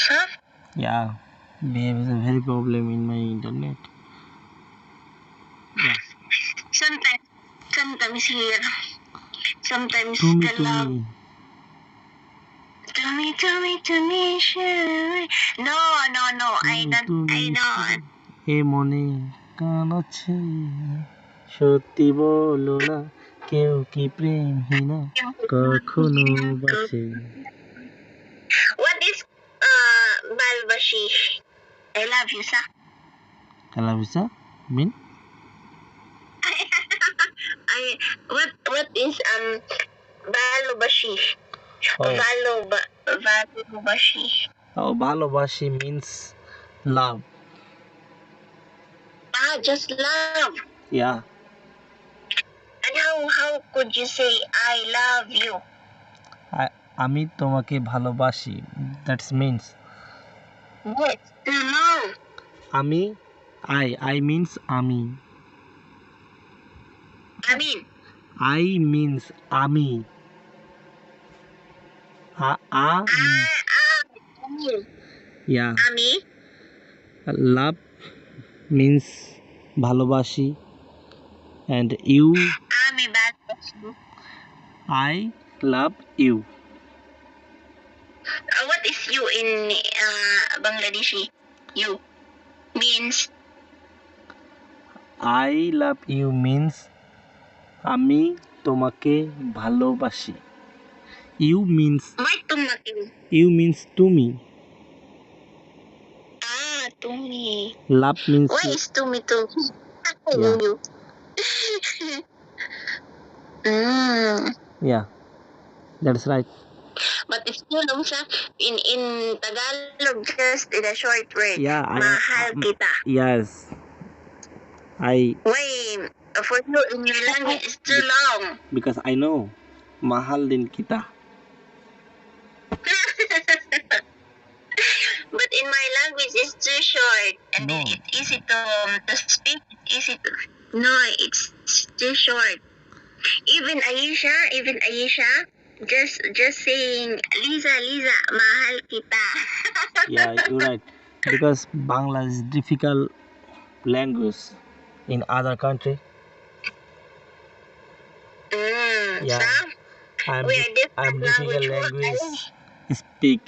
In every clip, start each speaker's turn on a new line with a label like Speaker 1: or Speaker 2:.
Speaker 1: Huh?
Speaker 2: Yeah, there is a very problem in my internet. Yeah.
Speaker 1: Sometimes here. Sometimes
Speaker 2: To me,
Speaker 1: the love. To me, sure. No. I don't.
Speaker 2: এ মনে কান আছে সত্যি বলো না কেউ কি প্রেমহীনা কখনো বাসে
Speaker 1: What is Balbashi? I love you, sir.
Speaker 2: কালাবিসা mean
Speaker 1: What is Balbashi?
Speaker 2: Oh.
Speaker 1: Balbashi.
Speaker 2: Oh, ভালোবাসি means love.
Speaker 1: Just love.
Speaker 2: Yeah.
Speaker 1: And how could you say I love you?
Speaker 2: আমি তোমাকে ভালোবাসি. That means
Speaker 1: What? No.
Speaker 2: আমি I means আমি. I means আমি. Yeah.
Speaker 1: Ami.
Speaker 2: Love means ভালোবাসি and you.
Speaker 1: Ami Balbashi.
Speaker 2: I love you.
Speaker 1: What is you in Bangladeshi? You means
Speaker 2: I love you means আমি তোমাকে ভালোবাসি. You means
Speaker 1: why tumaki?
Speaker 2: you means তুমি.
Speaker 1: Tumi.
Speaker 2: Love means
Speaker 1: Why is tumi?
Speaker 2: Yeah.
Speaker 1: You.
Speaker 2: Yeah, that's right.
Speaker 1: But it's still in Tagalog, just in a short word.
Speaker 2: Yeah,
Speaker 1: Mahal kita.
Speaker 2: Yes.
Speaker 1: Why? For you, in your language, it's too long.
Speaker 2: Because I know mahal din kita.
Speaker 1: But in my language, it's too short, and
Speaker 2: No.
Speaker 1: it's easy to speak. It's easy to. No, it's too short. Even Aisha, just saying Liza, mahal kita.
Speaker 2: Yeah, you're right. Because Bangla is difficult language in other country. Yeah.
Speaker 1: So,
Speaker 2: I'm
Speaker 1: we are different
Speaker 2: difficult language speak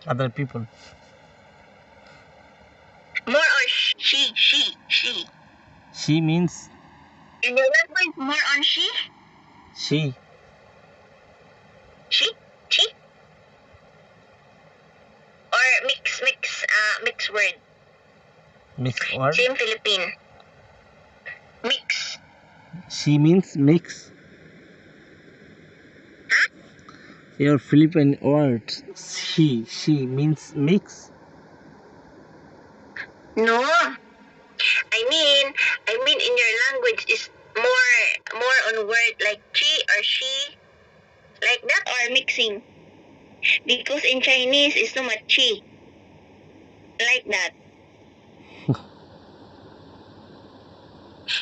Speaker 2: other people.
Speaker 1: More on she.
Speaker 2: She means
Speaker 1: In your language, more on she.
Speaker 2: she.
Speaker 1: She. Or mix word.
Speaker 2: Mix word.
Speaker 1: Same Philippine. Mix.
Speaker 2: She means mix.
Speaker 1: Huh?
Speaker 2: Your Philippine word she means mix.
Speaker 1: No. I mean in your language is more on word like she or she, like that, or mixing. Because in Chinese it's so much chi. Like that.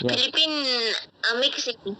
Speaker 2: Yeah.
Speaker 1: Philippine mixing.